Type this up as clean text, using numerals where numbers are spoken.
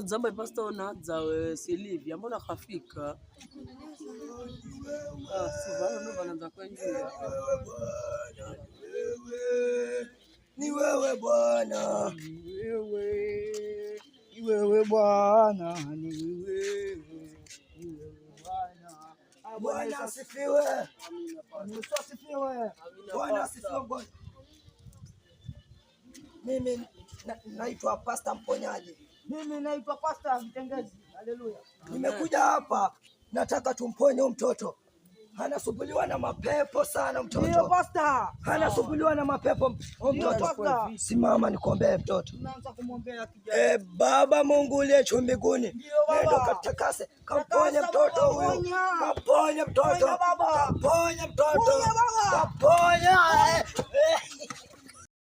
Zamba pasta ona za Silivia mbona kafika? Sivana ndo wanaanza kuenjoy. Ni wewe Bwana. Ni wewe Bwana. Ni wewe Bwana. Bwana asifiwe. Amina. Asifiwe. Bwana asifiwe Bwana. Mimi naitwa Pastor Mponyaji. Mimi naitwa Pastor Mtengezi. Haleluya. Nimekuja hapa nataka tumponye mtoto. Anasumbuliwa na mapepo sana mtoto. Ndio Pastor. Anasumbuliwa na mapepo mtoto. Simama nikuombee mtoto. Tunaanza kumwombea kijana. Baba Mungu uliye juu mbinguni. Nenda katakase. Kamponye mtoto huyu. Kamponye mtoto. Kamponye mtoto. Kamponye.